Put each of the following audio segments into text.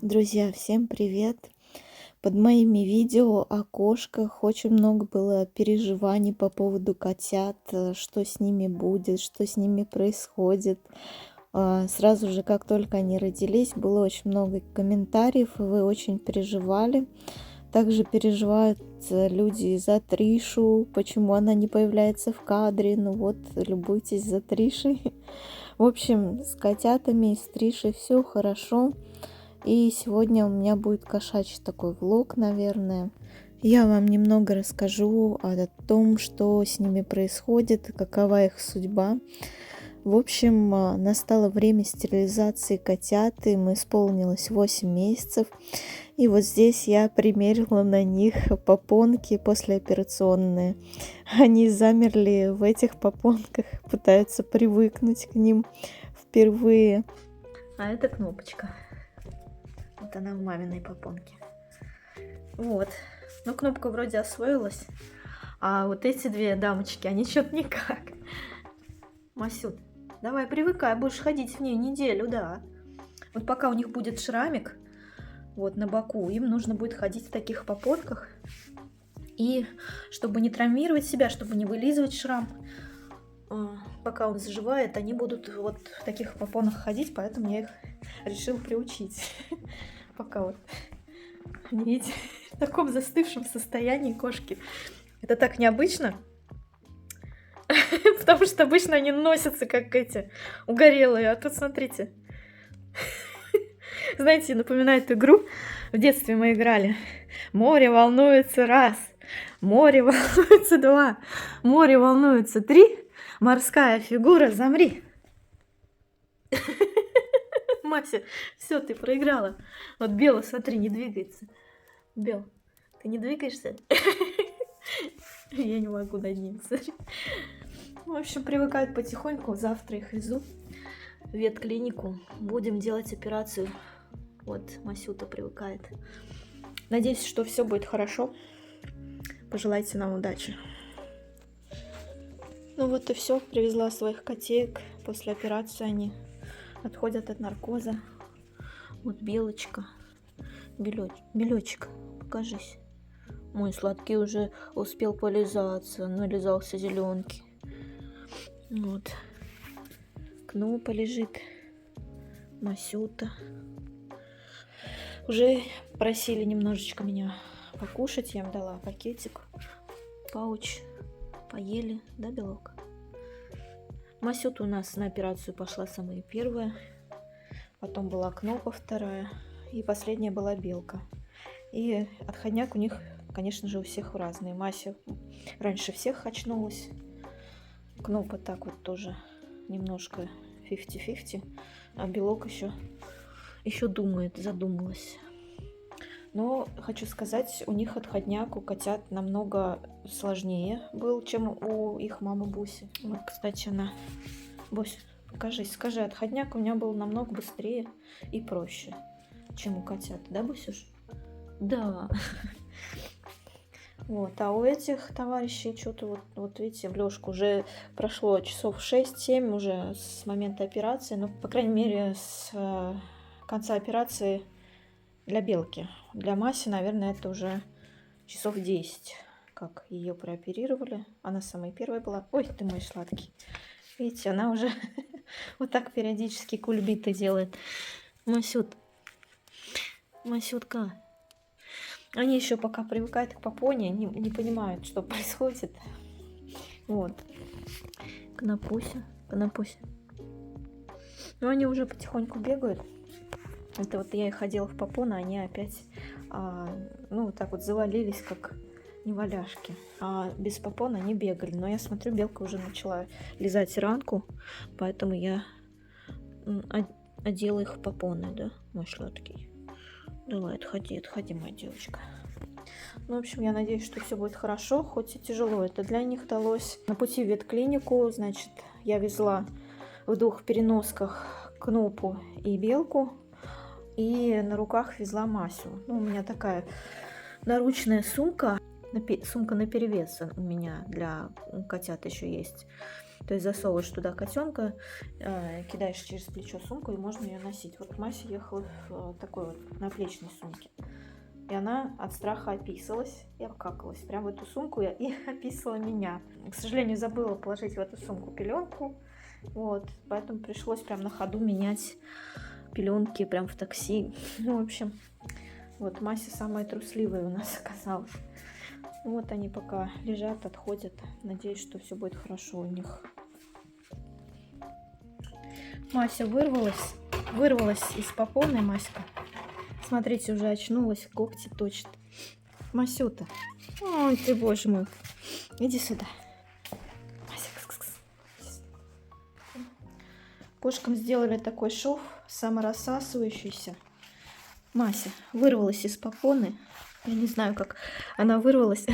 Друзья, всем привет! Под моими видео о кошках очень много было переживаний по поводу котят, что с ними будет, что с ними происходит. Сразу же, как только они родились, было очень много комментариев, и вы очень переживали. Также переживают люди за Тришу, почему она не появляется в кадре. Ну вот, любуйтесь за Тришей. В общем, с котятами, с Тришей все хорошо. И сегодня у меня будет кошачий такой влог, наверное. Я вам немного расскажу о том, что с ними происходит, какова их судьба. В общем, настало время стерилизации котят, им исполнилось 8 месяцев. И вот здесь я примерила на них попонки послеоперационные. Они замерли в этих попонках, пытаются привыкнуть к ним впервые. А это кнопочка. Вот она в маминой попонке. Вот. Ну, кнопка вроде освоилась. А вот эти две дамочки, они что-то никак. Масют, давай привыкай, будешь ходить в ней неделю, да. Вот пока у них будет шрамик, вот на боку, им нужно будет ходить в таких попонках. И чтобы не травмировать себя, чтобы не вылизывать шрам, пока он заживает, они будут вот в таких попонах ходить, поэтому я их решила приучить. Пока вот они, видите, в таком застывшем состоянии кошки. Это так необычно, потому что обычно они носятся, как эти угорелые. А тут, смотрите, знаете, напоминает игру. В детстве мы играли. Море волнуется раз, море волнуется два, море волнуется три, морская фигура, замри. Мася, все, ты проиграла. Вот Бела, смотри, не двигается. Бел, ты не двигаешься? Я не могу над ним, смотри. В общем, привыкают потихоньку. Завтра их везу в ветклинику. Будем делать операцию. Вот, Масюта привыкает. Надеюсь, что все будет хорошо. Пожелайте нам удачи. Ну вот и все. Привезла своих котеек. После операции они отходят от наркоза. Вот Белочка. Белечек, покажись. Мой сладкий уже успел полизаться. Нализался зеленки. Вот. Кнопа лежит. Масюта. Уже просили немножечко меня покушать. Я им дала пакетик. Пауч. Поели, да, Белок? Масюта у нас на операцию пошла самая первая. Потом была Кнопа вторая. И последняя была Белка. И отходняк у них, конечно же, у всех разный. Мася раньше всех очнулась. Кнопа так вот тоже немножко 50-50. А Белок еще думает, задумалась. Но хочу сказать, у них отходняк у котят намного сложнее был, чем у их мамы Буси. Вот, кстати, она... Бусь, покажись, скажи, отходняк у меня был намного быстрее и проще, чем у котят. Да, Бусюш? Да. Вот, а у этих товарищей что-то вот видите, в лёжку уже прошло часов 6-7 уже с момента операции. Ну, по крайней мере, с конца операции для Белки. Для Маси, наверное, это уже часов 10, как ее прооперировали. Она самая первая была. Ой, ты мой сладкий. Видите, она уже вот так периодически кульбиты делает. Масютка. Они еще пока привыкают к попоне, не понимают, что происходит. Вот. Конопуся. Но они уже потихоньку бегают. Это вот я и ходила в попон, а они опять, вот так вот завалились, как неваляшки. А без попона они бегали. Но я смотрю, Белка уже начала лизать ранку, поэтому я одела их в попоны, да, мой сладкий. Давай, отходи, моя девочка. Ну, в общем, я надеюсь, что все будет хорошо, хоть и тяжело это для них далось. На пути в ветклинику, значит, я везла в 2 переносках Кнопу и Белку, и на руках везла Масю. Ну, у меня такая наручная сумка. Сумка наперевес у меня для котят еще есть. То есть засовываешь туда котенка, кидаешь через плечо сумку, и можно ее носить. Вот Мася ехала в такой вот наплечной сумке. И она от страха описалась и обкакалась прямо в эту сумку и описала меня. К сожалению, забыла положить в эту сумку пеленку. Вот, поэтому пришлось прям на ходу менять пеленки прям в такси. Ну, в общем, вот Мася самая трусливая у нас оказалась. Вот они пока лежат, отходят. Надеюсь, что все будет хорошо у них. Мася вырвалась из попоны, Маська. Смотрите, уже очнулась, когти точит. Масюта. Ой, ты, боже мой. Иди сюда. Мася, кс-кс-кс. Кошкам сделали такой шов, саморассасывающийся. Мася вырвалась из попоны. Я не знаю, как она вырвалась.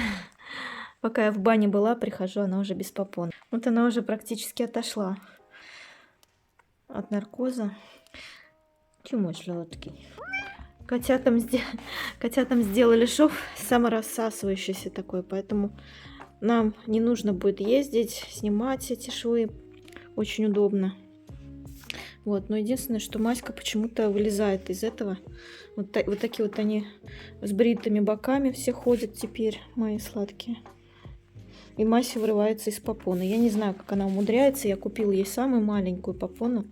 Пока я в бане была, прихожу, она уже без попон. Вот она уже практически отошла от наркоза. Чему сладкий? Котятам сделали шов саморассасывающийся такой, поэтому нам не нужно будет ездить, снимать эти швы. Очень удобно. Вот, но единственное, что Маська почему-то вылезает из этого. Вот такие вот они с бритыми боками все ходят теперь, мои сладкие. И Мася вырывается из попоны. Я не знаю, как она умудряется. Я купила ей самую маленькую попону.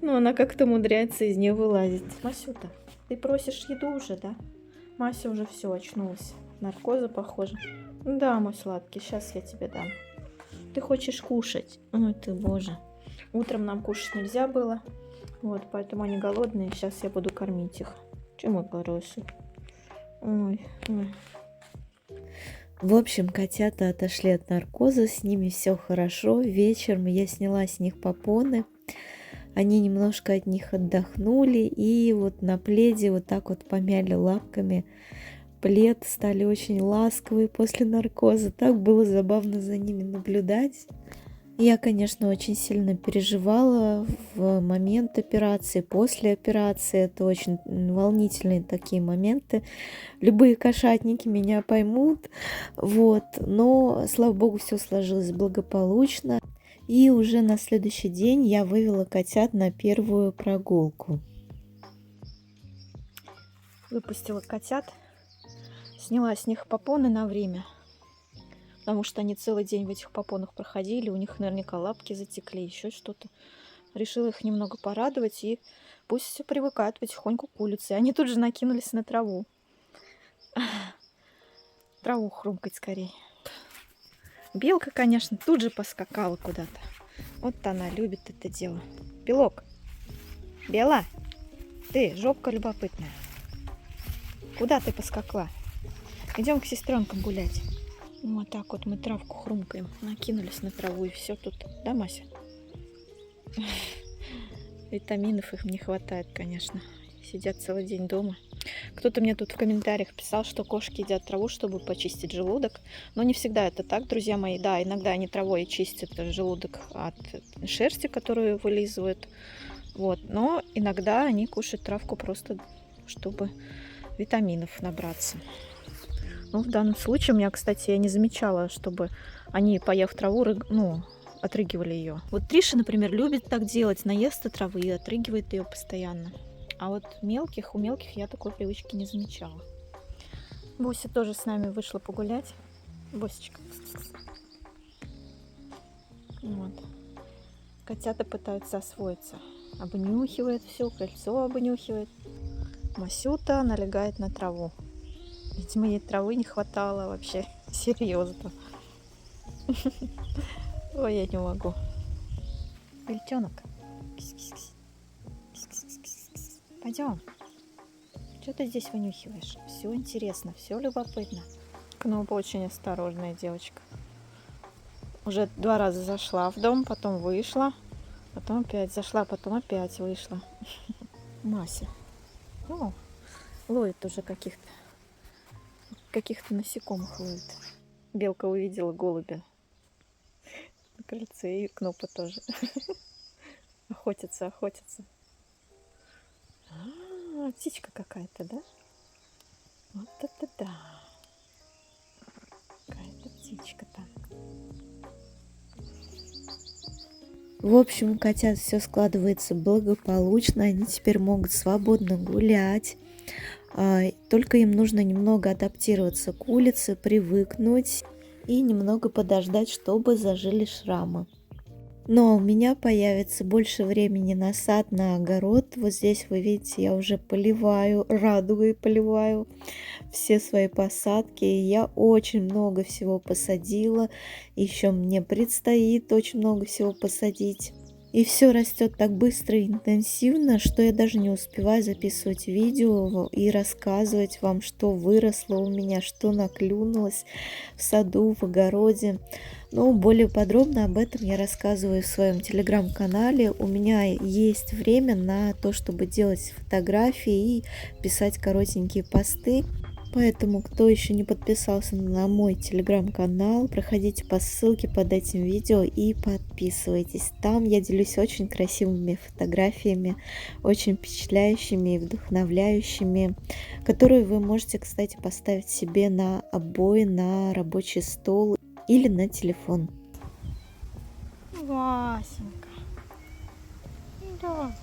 Но она как-то умудряется из нее вылазить. Масюта, ты просишь еду уже, да? Мася уже все, очнулась. Наркоза, похоже. Да, мой сладкий, сейчас я тебе дам. Ты хочешь кушать? Ой, ты, боже. Утром нам кушать нельзя было. Вот, поэтому они голодные. Сейчас я буду кормить их. Чему мой хороший? Ой, ой. В общем, котята отошли от наркоза, с ними все хорошо. Вечером я сняла с них попоны. Они немножко от них отдохнули и вот на пледе вот так вот помяли лапками плед, стали очень ласковые после наркоза. Так было забавно за ними наблюдать. Я, конечно, очень сильно переживала в момент операции, после операции. Это очень волнительные такие моменты. Любые кошатники меня поймут. Вот. Но, слава богу, все сложилось благополучно. И уже на следующий день я вывела котят на первую прогулку. Выпустила котят, сняла с них попоны на время, потому что они целый день в этих попонах проходили, у них наверняка лапки затекли, еще что-то. Решила их немного порадовать, и пусть все привыкают потихоньку к улице. Они тут же накинулись на траву. Траву хрумкать скорее. Белка, конечно, тут же поскакала куда-то. Вот она любит это дело. Белок. Бела, ты, жопка любопытная. Куда ты поскакла? Идем к сестренкам гулять. Вот так вот мы травку хрумкаем. Накинулись на траву и все тут. Да, Мася? Витаминов их не хватает, конечно. Сидят целый день дома. Кто-то мне тут в комментариях писал, что кошки едят траву, чтобы почистить желудок. Но не всегда это так, друзья мои. Да, иногда они травой чистят желудок от шерсти, которую вылизывают. Вот. Но иногда они кушают травку просто, чтобы витаминов набраться. Ну, в данном случае у меня, кстати, я не замечала, чтобы они, поев траву, отрыгивали ее. Вот Триша, например, любит так делать, наестся травы и отрыгивает ее постоянно. А вот у мелких я такой привычки не замечала. Бося тоже с нами вышла погулять. Босечка. Вот. Котята пытаются освоиться. Обнюхивает все, кольцо обнюхивает. Масюта налегает на траву. Видимо, ей травы не хватало вообще. Серьезно. Ой, я не могу. Бельтенок. Пойдем. Что ты здесь вынюхиваешь? Все интересно, все любопытно. Кнопа очень осторожная девочка. Уже 2 раза зашла в дом, потом вышла, потом опять зашла, потом опять вышла. Мася. О, ловит уже каких-то насекомых ловит. Белка увидела голубя на крыльце, и Кнопа тоже. Охотится. Птичка какая-то, да? Вот это да. умничка-то. В общем, у котят все складывается благополучно, они теперь могут свободно гулять. Только им нужно немного адаптироваться к улице, привыкнуть и немного подождать, чтобы зажили шрамы. Но у меня появится больше времени на сад, на огород. Вот здесь вы видите, я уже поливаю, радугой поливаю все свои посадки. Я очень много всего посадила. Еще мне предстоит очень много всего посадить. И все растет так быстро и интенсивно, что я даже не успеваю записывать видео и рассказывать вам, что выросло у меня, что наклюнулось в саду, в огороде. Но более подробно об этом я рассказываю в своем телеграм-канале. У меня есть время на то, чтобы делать фотографии и писать коротенькие посты. Поэтому, кто еще не подписался на мой телеграм-канал, проходите по ссылке под этим видео и подписывайтесь. Там я делюсь очень красивыми фотографиями, очень впечатляющими и вдохновляющими, которые вы можете, кстати, поставить себе на обои, на рабочий стол или на телефон. Васенька. Да.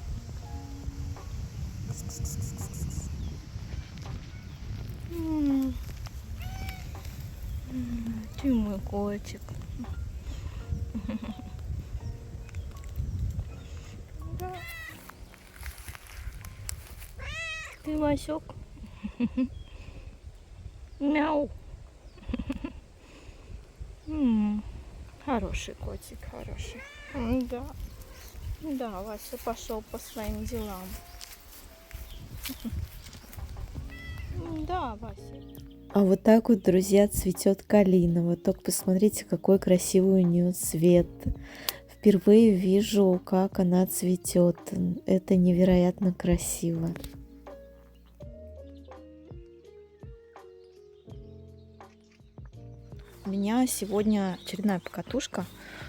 Ты мой котик. Да. Ты Васек. Мяу. Хороший котик, хороший. Да. Да, Вася пошел по своим делам. Да, Вася. А вот так вот, друзья, цветет калина. Вот только посмотрите, какой красивый у нее цвет. Впервые вижу, как она цветет. Это невероятно красиво. У меня сегодня очередная покатушка,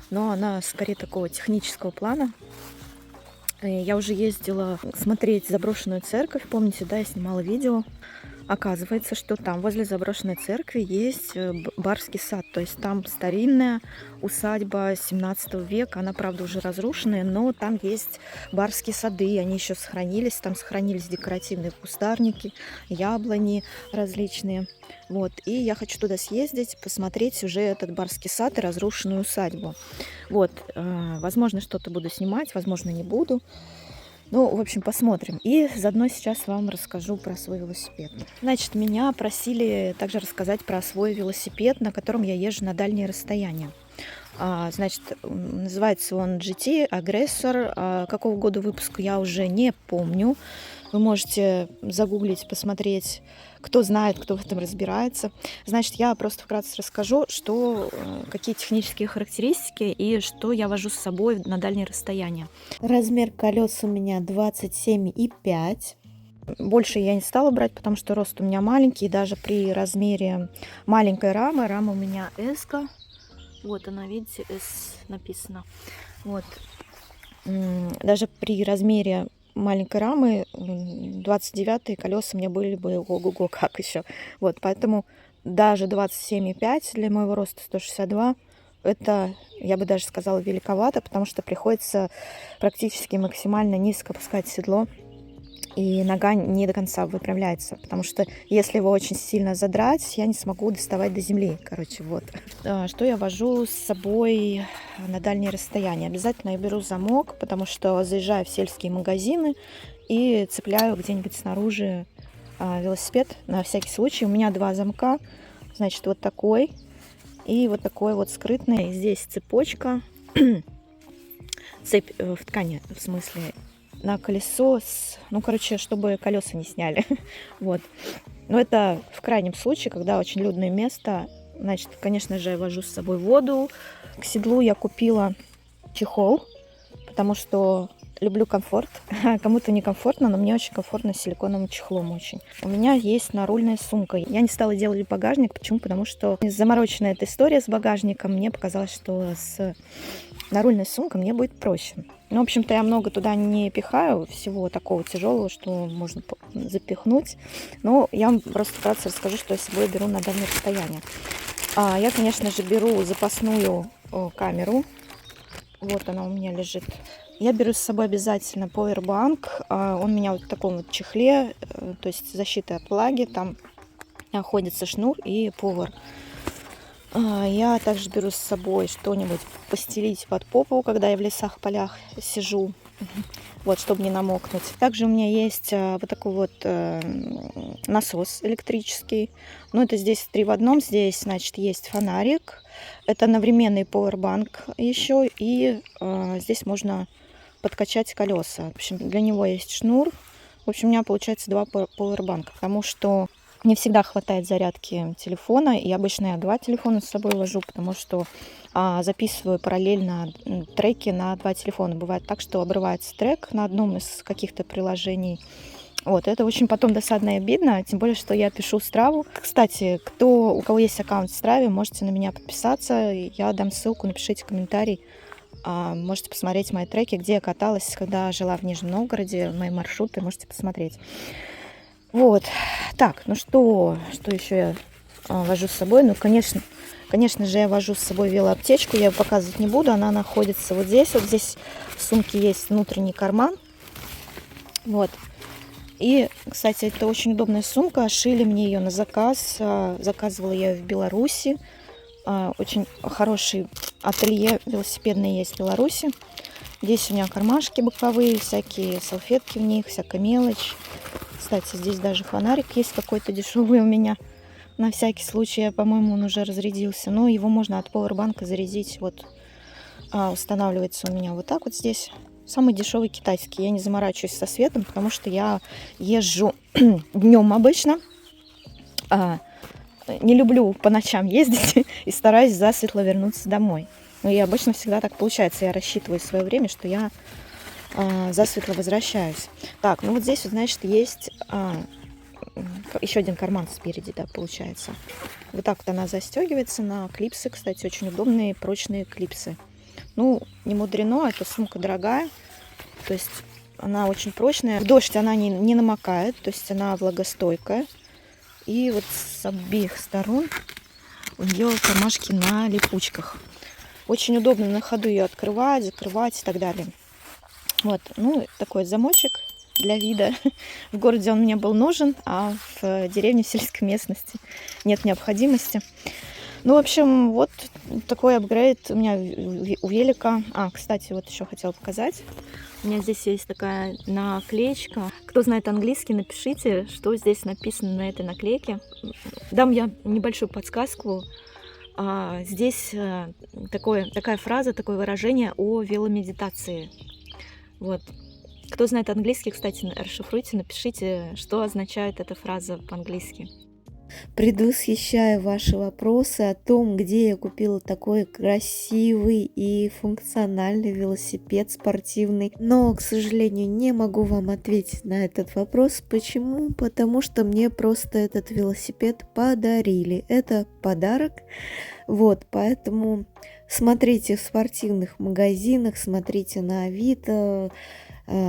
но она скорее такого технического плана. Я уже ездила смотреть заброшенную церковь, помните, да, я снимала видео. Оказывается, что там возле заброшенной церкви есть барский сад, то есть там старинная усадьба 17 века, она, правда, уже разрушенная, но там есть барские сады, они еще сохранились, там сохранились декоративные кустарники, яблони различные. Вот, и я хочу туда съездить, посмотреть уже этот барский сад и разрушенную усадьбу. Вот, возможно, что-то буду снимать, возможно, не буду. Ну, в общем, посмотрим. И заодно сейчас вам расскажу про свой велосипед. Значит, меня просили также рассказать про свой велосипед, на котором я езжу на дальние расстояния. Значит, называется он GT Aggressor. Какого года выпуска я уже не помню. Вы можете загуглить, посмотреть, кто знает, кто в этом разбирается. Значит, я просто вкратце расскажу, какие технические характеристики и что я вожу с собой на дальние расстояния. Размер колес у меня 27,5. Больше я не стала брать, потому что рост у меня маленький. Даже при размере маленькой рамы, рама у меня S. Вот она, видите, S написано. Вот. Даже при размере маленькой рамы 29-е колеса мне были бы ого-го как еще. Вот, поэтому даже 27,5 для моего роста 162, это, я бы даже сказала, великовато, потому что приходится практически максимально низко опускать седло, и нога не до конца выпрямляется, потому что если его очень сильно задрать, я не смогу доставать до земли. Короче, вот. Что я вожу с собой на дальние расстояния? Обязательно я беру замок, потому что заезжаю в сельские магазины и цепляю где-нибудь снаружи велосипед на всякий случай. У меня два замка, значит, вот такой и вот такой вот скрытный. Здесь цепочка, цепь в ткани, в смысле, на колесо, чтобы колеса не сняли. Вот. Но это в крайнем случае, когда очень людное место. Значит, конечно же, я вожу с собой воду. К седлу я купила чехол, потому что люблю комфорт. Кому-то некомфортно, но мне очень комфортно с силиконовым чехлом очень. У меня есть нарульная сумка. Я не стала делать багажник. Почему? Потому что замороченная эта история с багажником. Мне показалось, что с нарульной сумкой мне будет проще. Ну, в общем-то, я много туда не пихаю, всего такого тяжелого, что можно запихнуть. Но я вам просто вкратце расскажу, что я с собой беру на дальние расстояния. Я, конечно же, беру запасную камеру. Вот она у меня лежит. Я беру с собой обязательно поwerbank. Он у меня вот в таком вот чехле, то есть защита от влаги. Там находится шнур и повар. Я также беру с собой что-нибудь постелить под попу, когда я в лесах, полях сижу, вот, чтобы не намокнуть. Также у меня есть вот такой вот насос электрический. Ну, это здесь 3 в одном. Здесь, значит, есть фонарик. Это одновременный поwerbank еще. И здесь можно подкачать колеса. В общем, для него есть шнур. В общем, у меня получается 2 поwerbank, потому что не всегда хватает зарядки телефона, и обычно я 2 телефона с собой вожу, потому что записываю параллельно треки на 2 телефона. Бывает так, что обрывается трек на одном из каких-то приложений. Вот, это очень потом досадно и обидно, тем более, что я пишу Страву. Кстати, у кого есть аккаунт в Страве, можете на меня подписаться, я дам ссылку, напишите комментарий. Можете посмотреть мои треки, где я каталась, когда жила в Нижнем Новгороде, мои маршруты, можете посмотреть. Вот. Так, ну что еще я вожу с собой? Ну, конечно же, я вожу с собой велоаптечку. Я ее показывать не буду. Она находится вот здесь. Вот здесь в сумке есть внутренний карман. Вот. И, кстати, это очень удобная сумка. Шили мне ее на заказ. Заказывала я ее в Беларуси. Очень хороший ателье велосипедное есть в Беларуси. Здесь у меня кармашки боковые, всякие салфетки в них, всякая мелочь. Кстати, здесь даже фонарик есть какой-то дешевый у меня. На всякий случай, по-моему, он уже разрядился. Но его можно от поwerbank зарядить. Вот устанавливается у меня вот так вот здесь. Самый дешевый китайский. Я не заморачиваюсь со светом, потому что я езжу днем обычно. Не люблю по ночам ездить и стараюсь засветло вернуться домой. Но и обычно всегда так получается. Я рассчитываю свое время, что я засветло возвращаюсь. Так, ну вот здесь, вот, значит, есть еще один карман спереди, да, получается. Вот так вот она застегивается на клипсы. Кстати, очень удобные, прочные клипсы. Ну, не мудрено, эта сумка дорогая. То есть она очень прочная. В дождь она не намокает, то есть она влагостойкая. И вот с обеих сторон у нее кармашки на липучках. Очень удобно на ходу ее открывать, закрывать и так далее. Вот, ну, такой замочек для вида. В городе он мне был нужен, а в деревне, в сельской местности нет необходимости. Ну, в общем, вот такой апгрейд у меня у велика. Кстати, вот еще хотела показать. У меня здесь есть такая наклеечка. Кто знает английский, напишите, что здесь написано на этой наклейке. Дам я небольшую подсказку. Здесь такая фраза, такое выражение о веломедитации. Вот. Кто знает английский, кстати, расшифруйте, напишите, что означает эта фраза по-английски. Предвосхищая ваши вопросы о том, где я купила такой красивый и функциональный велосипед спортивный, но, к сожалению, не могу вам ответить на этот вопрос. Почему? Потому что мне просто этот велосипед подарили. Это подарок. Вот, поэтому смотрите в спортивных магазинах, смотрите на Авито,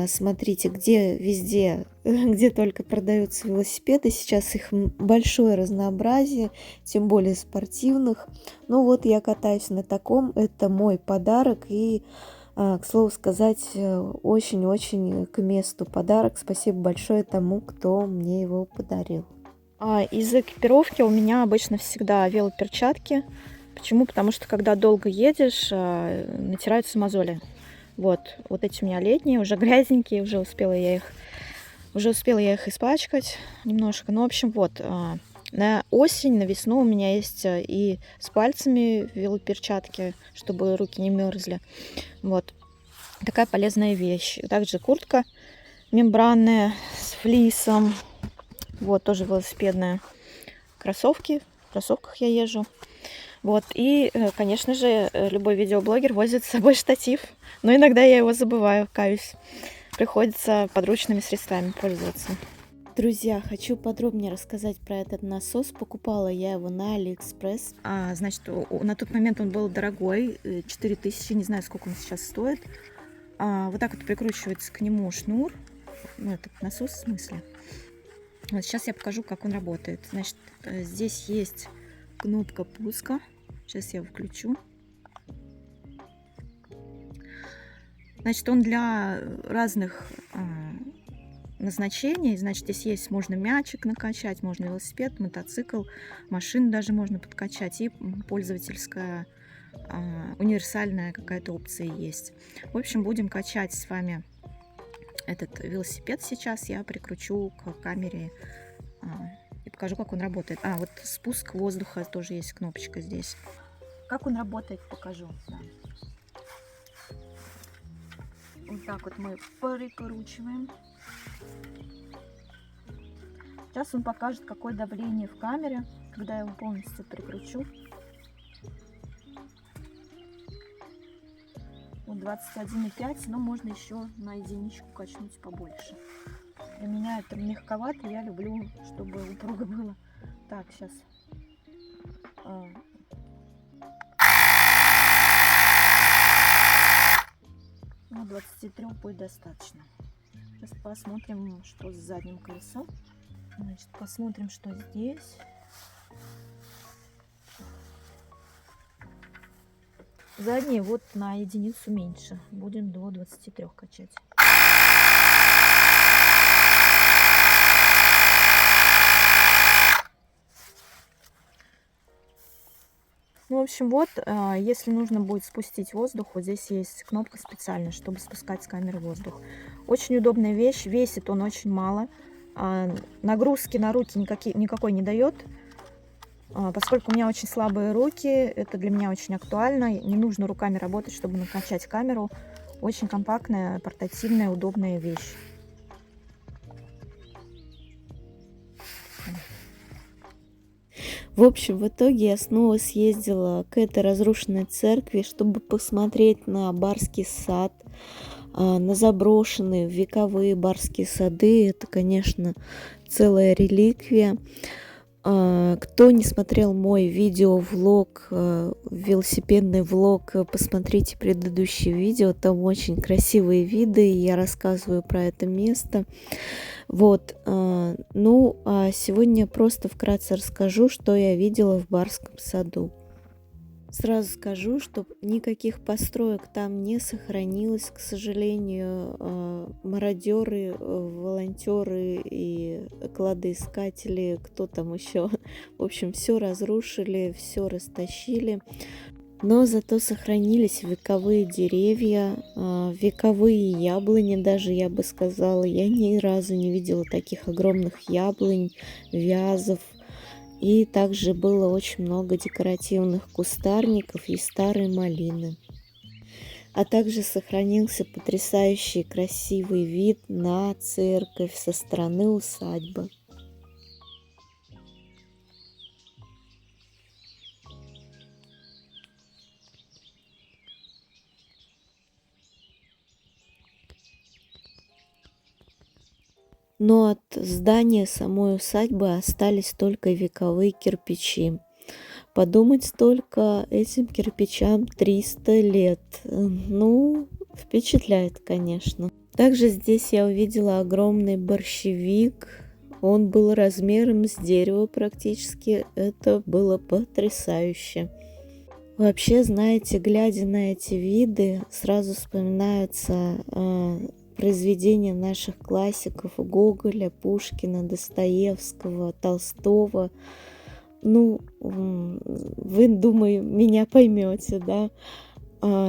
смотрите, где везде, где только продаются велосипеды. Сейчас их большое разнообразие, тем более спортивных. Ну вот я катаюсь на таком, это мой подарок. И, к слову сказать, очень-очень к месту подарок. Спасибо большое тому, кто мне его подарил. Из экипировки у меня обычно всегда велоперчатки. Почему? Потому что когда долго едешь, натираются мозоли. Вот эти у меня летние, уже грязненькие, уже успела я их испачкать немножко. Ну, в общем, вот, на осень, на весну у меня есть и с пальцами велоперчатки, чтобы руки не мерзли. Вот, такая полезная вещь. Также куртка мембранная с флисом. Вот, тоже велосипедная. Кроссовки, в кроссовках я езжу. Вот, и, конечно же, любой видеоблогер возит с собой штатив, но иногда я его забываю, каюсь. Приходится подручными средствами пользоваться. Друзья, хочу подробнее рассказать про этот насос. Покупала я его на Алиэкспресс. Значит, на тот момент он был дорогой, 4000, не знаю, сколько он сейчас стоит. Вот так вот прикручивается к нему шнур, ну, этот насос в смысле. Вот сейчас я покажу, как он работает. Значит, здесь есть кнопка пуска. Сейчас я включу. Значит, он для разных назначений. Значит, здесь есть, можно мячик накачать, можно велосипед, мотоцикл, машину даже можно подкачать. И пользовательская универсальная какая-то опция есть. В общем, будем качать с вами этот велосипед сейчас. Я прикручу к камере и покажу, как он работает. Вот спуск воздуха тоже есть кнопочка здесь. Как он работает, покажу. Да. Вот так вот мы прикручиваем. Сейчас он покажет, какое давление в камере, когда я его полностью прикручу. Вот 21,5, но можно еще на единичку качнуть побольше. Для меня это мягковато, я люблю, чтобы упруго было. Так, сейчас. Ну, 23 будет достаточно. Сейчас посмотрим, что с задним колесом. Значит, посмотрим, что здесь. Задние вот на единицу меньше. Будем до 23 качать. Ну, в общем, вот, если нужно будет спустить воздух, вот здесь есть кнопка специальная, чтобы спускать с камеры воздух. Очень удобная вещь, весит он очень мало. Нагрузки на руки никакой не дает. Поскольку у меня очень слабые руки, это для меня очень актуально. Не нужно руками работать, чтобы накачать камеру. Очень компактная, портативная, удобная вещь. В общем, в итоге я снова съездила к этой разрушенной церкви, чтобы посмотреть на барский сад, на заброшенные вековые барские сады. Это, конечно, целая реликвия. Кто не смотрел мой видеовлог, велосипедный влог, посмотрите предыдущее видео, там очень красивые виды, и я рассказываю про это место. Вот, ну, а сегодня просто вкратце расскажу, что я видела в барском саду. Сразу скажу, что никаких построек там не сохранилось, к сожалению. Мародеры, волонтеры и кладоискатели, кто там еще, в общем, все разрушили, все растащили. Но зато сохранились вековые деревья, вековые яблони даже, я бы сказала. Я ни разу не видела таких огромных яблонь, вязов. И также было очень много декоративных кустарников и старой малины. А также сохранился потрясающий красивый вид на церковь со стороны усадьбы. Но от здания самой усадьбы остались только вековые кирпичи. Подумать только, этим кирпичам 300 лет. Ну, впечатляет, конечно. Также здесь я увидела огромный борщевик. Он был размером с дерево практически. Это было потрясающе. Вообще, знаете, глядя на эти виды, сразу вспоминаются произведения наших классиков Гоголя, Пушкина, Достоевского, Толстого. Ну, вы, думаю, меня поймете, да?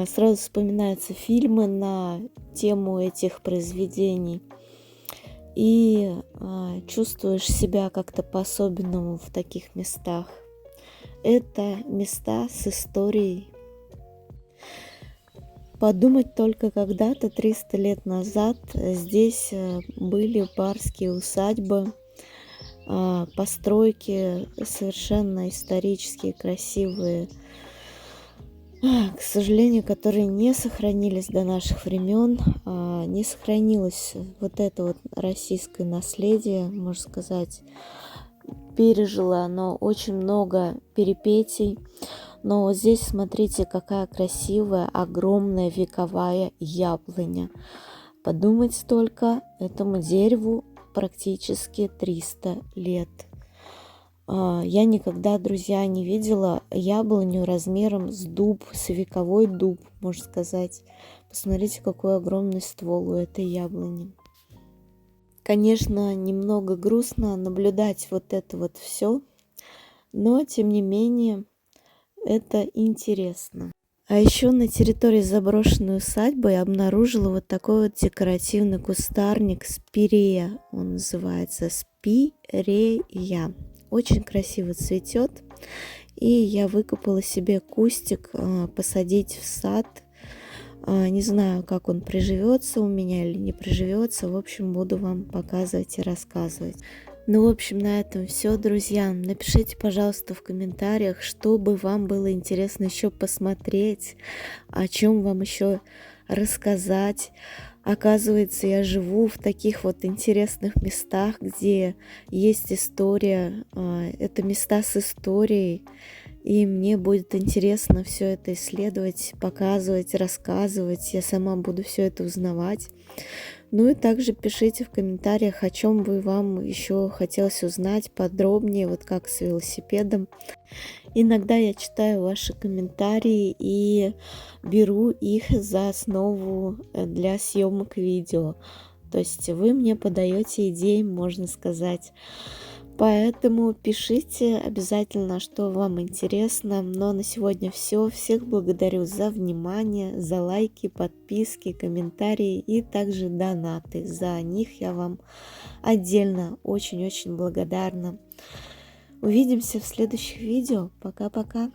Сразу вспоминаются фильмы на тему этих произведений. И чувствуешь себя как-то по-особенному в таких местах. Это места с историей. Подумать только, когда-то 300 лет назад здесь были барские усадьбы, постройки совершенно исторические, красивые, к сожалению, которые не сохранились до наших времен, не сохранилось вот это вот российское наследие, можно сказать, пережило оно очень много перипетий. Но вот здесь смотрите, какая красивая, огромная вековая яблоня. Подумать только, этому дереву практически 300 лет. Я никогда, друзья, не видела яблоню размером с дуб, с вековой дуб, можно сказать. Посмотрите, какой огромный ствол у этой яблони. Конечно, немного грустно наблюдать вот это вот все, но тем не менее это интересно. А еще на территории заброшенной усадьбы я обнаружила вот такой вот декоративный кустарник спирея. Он называется спирея. Очень красиво цветет. И я выкопала себе кустик посадить в сад. Не знаю, как он приживется у меня или не приживется. В общем, буду вам показывать и рассказывать. Ну, в общем, на этом все, друзья. Напишите, пожалуйста, в комментариях, что бы вам было интересно еще посмотреть, о чем вам еще рассказать. Оказывается, я живу в таких вот интересных местах, где есть история. Это места с историей. И мне будет интересно все это исследовать, показывать, рассказывать. Я сама буду все это узнавать. Ну и также пишите в комментариях, о чем бы вам еще хотелось узнать подробнее, вот как с велосипедом. Иногда я читаю ваши комментарии и беру их за основу для съемок видео. То есть вы мне подаете идеи, можно сказать. Поэтому пишите обязательно, что вам интересно. Но на сегодня все. Всех благодарю за внимание, за лайки, подписки, комментарии и также донаты. За них я вам отдельно очень-очень благодарна. Увидимся в следующих видео. Пока-пока.